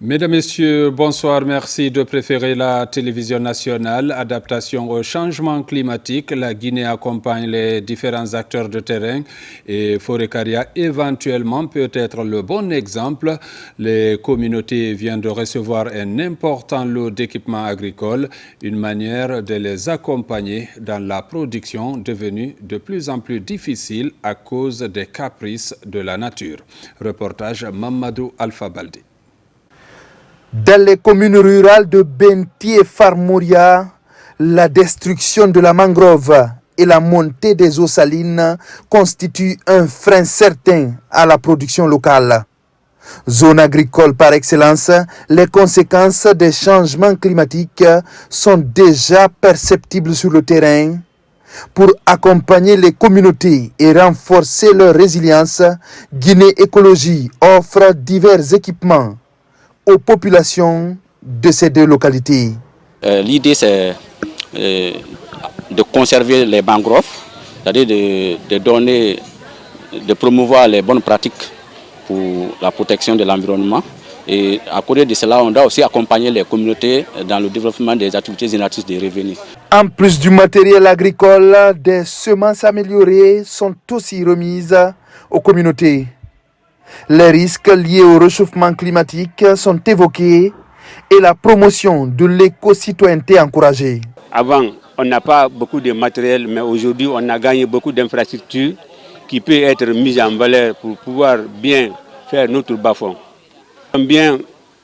Mesdames, Messieurs, bonsoir. Merci de préférer la télévision nationale. Adaptation au changement climatique. La Guinée accompagne les différents acteurs de terrain et Forécaria éventuellement peut être le bon exemple. Les communautés viennent de recevoir un important lot d'équipements agricoles, une manière de les accompagner dans la production devenue de plus en plus difficile à cause des caprices de la nature. Reportage Mamadou Alpha Baldi. Dans les communes rurales de Benti et Farmouria, la destruction de la mangrove et la montée des eaux salines constituent un frein certain à la production locale. Zone agricole par excellence, les conséquences des changements climatiques sont déjà perceptibles sur le terrain. Pour accompagner les communautés et renforcer leur résilience, Guinée Écologie offre divers équipements aux populations de ces deux localités. L'idée, c'est de conserver les mangroves, c'est-à-dire de promouvoir les bonnes pratiques pour la protection de l'environnement. Et à côté de cela, on doit aussi accompagner les communautés dans le développement des activités génératrices de revenus. En plus du matériel agricole, des semences améliorées sont aussi remises aux communautés. Les risques liés au réchauffement climatique sont évoqués et la promotion de l'éco-citoyenneté encouragée. Avant, on n'a pas beaucoup de matériel, mais aujourd'hui, on a gagné beaucoup d'infrastructures qui peuvent être mises en valeur pour pouvoir bien faire notre bas-fond. Bien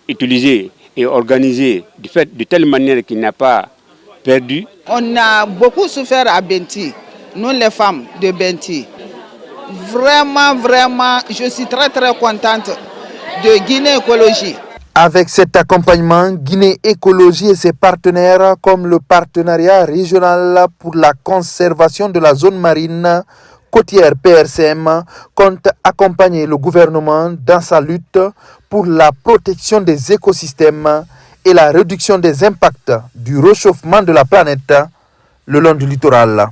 utilisé et organisé de telle manière qu'il n'a pas perdu. On a beaucoup souffert à Benti, nous les femmes de Benti. Vraiment, je suis très contente de Guinée Écologie. Avec cet accompagnement, Guinée Écologie et ses partenaires comme le partenariat régional pour la conservation de la zone marine côtière PRCM compte accompagner le gouvernement dans sa lutte pour la protection des écosystèmes et la réduction des impacts du réchauffement de la planète le long du littoral.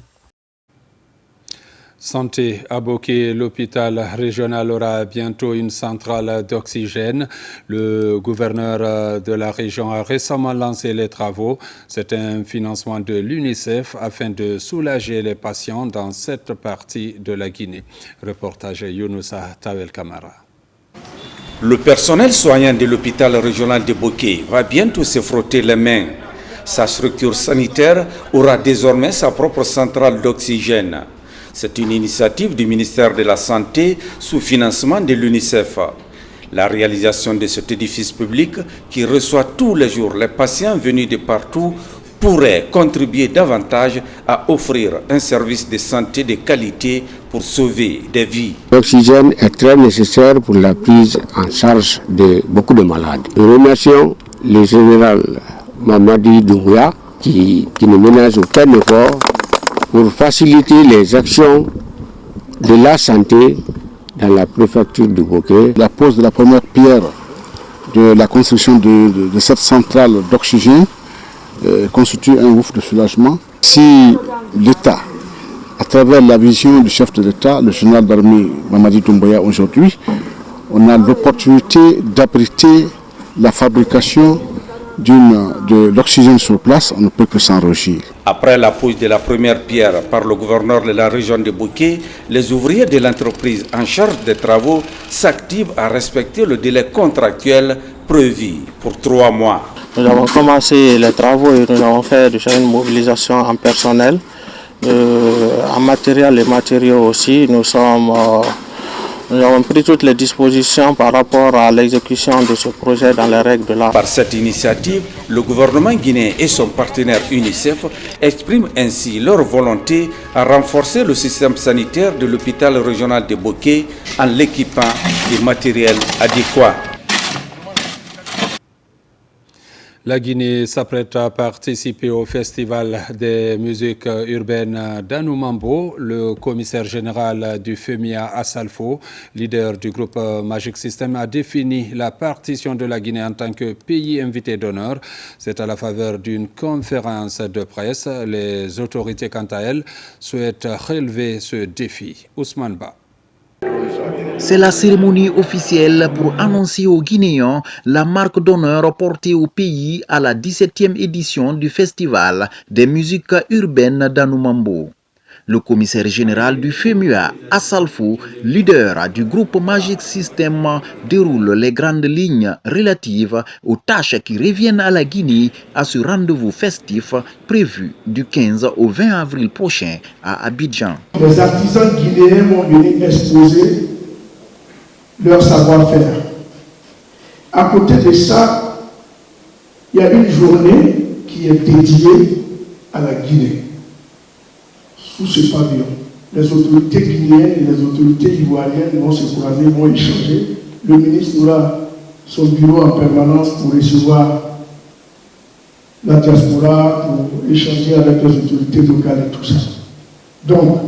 Santé à Boké, l'hôpital régional aura bientôt une centrale d'oxygène. Le gouverneur de la région a récemment lancé les travaux. C'est un financement de l'UNICEF afin de soulager les patients dans cette partie de la Guinée. Reportage Younousa Tawel Kamara. Le personnel soignant de l'hôpital régional de Boké va bientôt se frotter les mains. Sa structure sanitaire aura désormais sa propre centrale d'oxygène. C'est une initiative du ministère de la Santé sous financement de l'UNICEF. La réalisation de cet édifice public qui reçoit tous les jours les patients venus de partout pourrait contribuer davantage à offrir un service de santé de qualité pour sauver des vies. L'oxygène est très nécessaire pour la prise en charge de beaucoup de malades. Nous remercions le général Mamadi Doumbouya qui ne ménage aucun effort pour faciliter les actions de la santé dans la préfecture de Boké. La pose de la première pierre de la construction de cette centrale d'oxygène constitue un ouf de soulagement. Si l'État, à travers la vision du chef de l'État, le général d'armée Mamadi Doumbouya aujourd'hui, on a l'opportunité d'abriter la fabrication de l'oxygène sur place, on ne peut que s'en réjouir. Après la pose de la première pierre par le gouverneur de la région de Boké, les ouvriers de l'entreprise en charge des travaux s'activent à respecter le délai contractuel prévu pour 3 mois. Nous avons commencé les travaux et nous avons fait une mobilisation en personnel, en matériel et matériaux aussi. Nous avons pris toutes les dispositions par rapport à l'exécution de ce projet dans les règles de l'art. Par cette initiative, le gouvernement guinéen et son partenaire UNICEF expriment ainsi leur volonté à renforcer le système sanitaire de l'hôpital régional de Boké en l'équipant de matériel adéquat. La Guinée s'apprête à participer au festival des musiques urbaines d'Anoumambo. Le commissaire général du FEMIA, Assalfo, leader du groupe Magic System, a défini la partition de la Guinée en tant que pays invité d'honneur. C'est à la faveur d'une conférence de presse. Les autorités, quant à elles, souhaitent relever ce défi. Ousmane Ba. C'est la cérémonie officielle pour annoncer aux Guinéens la marque d'honneur portée au pays à la 17e édition du Festival des musiques urbaines d'Anoumambo. Le commissaire général du FEMUA, Assalfo, leader du groupe Magic System, déroule les grandes lignes relatives aux tâches qui reviennent à la Guinée à ce rendez-vous festif prévu du 15 au 20 avril prochain à Abidjan. Les artisans guinéens vont venir exposer leur savoir-faire. À côté de ça, il y a une journée qui est dédiée à la Guinée. Sous ce pavillon, les autorités guinéennes et les autorités ivoiriennes vont se croiser, vont échanger. Le ministre aura son bureau en permanence pour recevoir la diaspora, pour échanger avec les autorités locales et tout ça. Donc,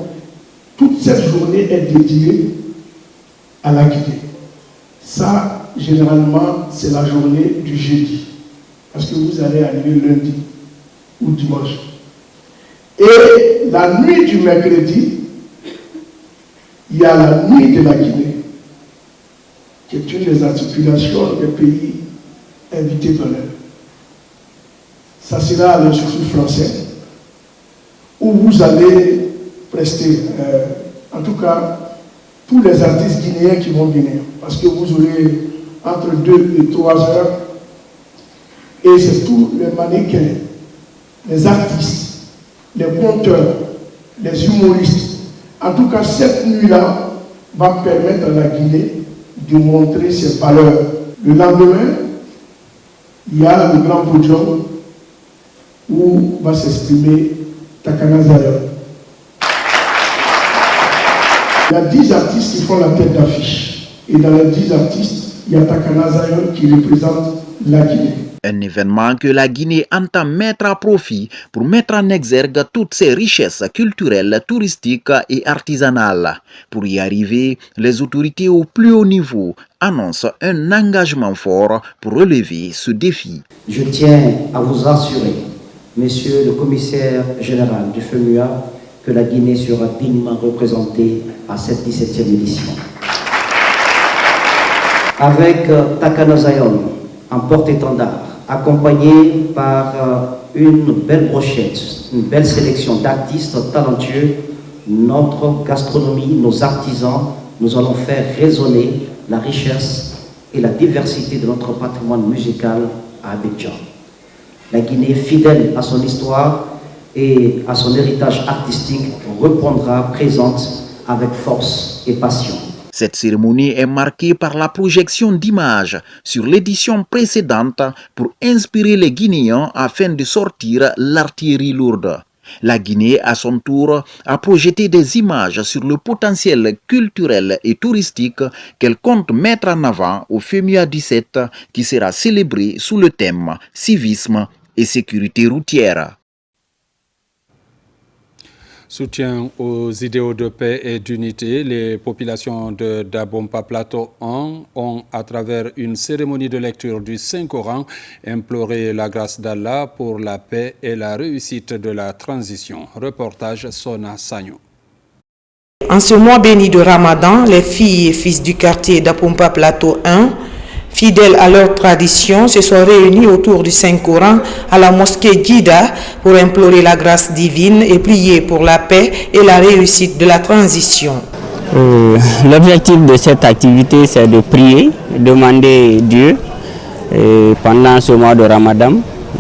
toute cette journée est dédiée à la Guinée. Ça, généralement, c'est la journée du jeudi. Parce que vous allez arriver lundi ou dimanche. Et la nuit du mercredi, il y a la nuit de la Guinée, qui est une des articulations des pays invités d'honneur. Ça sera à l'Institut français, où vous allez prester, en tout cas, tous les artistes guinéens qui vont venir, parce que vous aurez entre 2 et 3 heures, et c'est tous les mannequins, les artistes, les conteurs, les humoristes. En tout cas, cette nuit-là va permettre à la Guinée de montrer ses valeurs. Le lendemain, il y a le grand podium où va s'exprimer Takana Zion. Il y a 10 artistes qui font la tête d'affiche. Et dans les 10 artistes, il y a Takana Zion qui représente la Guinée. Un événement que la Guinée entend mettre à profit pour mettre en exergue toutes ses richesses culturelles, touristiques et artisanales. Pour y arriver, les autorités au plus haut niveau annoncent un engagement fort pour relever ce défi. Je tiens à vous assurer, Monsieur le commissaire général du FEMUA, que la Guinée sera dignement représentée à cette 17e édition. Avec Takana Zion en porte-étendard, accompagné par une belle brochette, une belle sélection d'artistes talentueux, notre gastronomie, nos artisans, nous allons faire résonner la richesse et la diversité de notre patrimoine musical à Abidjan. La Guinée, fidèle à son histoire et à son héritage artistique, répondra présente avec force et passion. Cette cérémonie est marquée par la projection d'images sur l'édition précédente pour inspirer les Guinéens afin de sortir l'artillerie lourde. La Guinée, à son tour, a projeté des images sur le potentiel culturel et touristique qu'elle compte mettre en avant au FEMUA 17 qui sera célébré sous le thème « Civisme et sécurité routière ». Soutien aux idéaux de paix et d'unité, les populations de Dabompa Plateau 1 ont, à travers une cérémonie de lecture du Saint-Coran, imploré la grâce d'Allah pour la paix et la réussite de la transition. Reportage Sona Sagno. En ce mois béni de Ramadan, les filles et fils du quartier d'Abompa Plateau 1, fidèles à leur tradition, se sont réunis autour du Saint-Coran à la mosquée Djida pour implorer la grâce divine et prier pour la paix et la réussite de la transition. L'objectif de cette activité, c'est de prier, demander Dieu pendant ce mois de Ramadan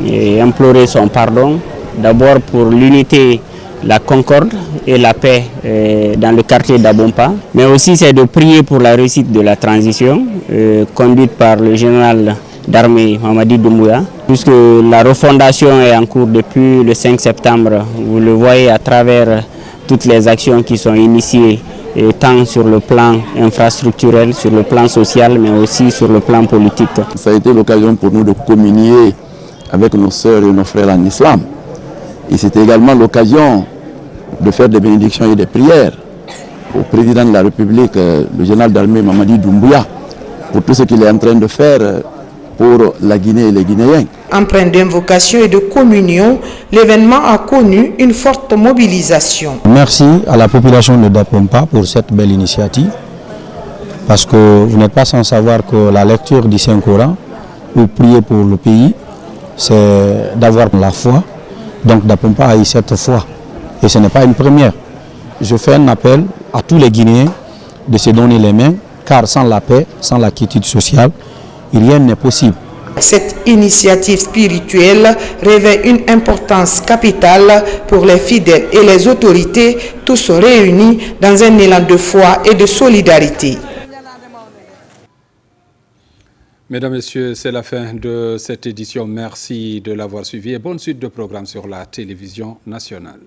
et implorer son pardon, d'abord pour l'unité, la concorde et la paix dans le quartier d'Abompa, mais aussi c'est de prier pour la réussite de la transition conduite par le général d'armée Mamadi Doumbouya, puisque la refondation est en cours depuis le 5 septembre. Vous le voyez à travers toutes les actions qui sont initiées, tant sur le plan infrastructurel, sur le plan social, mais aussi sur le plan politique. Ça a été l'occasion pour nous de communier avec nos sœurs et nos frères en islam. Et c'était également l'occasion de faire des bénédictions et des prières au président de la République, le général d'armée Mamadi Doumbouya, pour tout ce qu'il est en train de faire pour la Guinée et les Guinéens. Empreint d'invocation et de communion, l'événement a connu une forte mobilisation. Merci à la population de Dabompa pour cette belle initiative, Parce que vous n'êtes pas sans savoir que la lecture du Saint-Coran ou prier pour le pays, c'est d'avoir la foi. Donc Dapompa a eu cette foi. Et ce n'est pas une première. Je fais un appel à tous les Guinéens de se donner les mains, car sans la paix, sans la quiétude sociale, rien n'est possible. Cette initiative spirituelle revêt une importance capitale pour les fidèles et les autorités, tous réunis dans un élan de foi et de solidarité. Mesdames, Messieurs, c'est la fin de cette édition. Merci de l'avoir suivi et bonne suite de programmes sur la télévision nationale.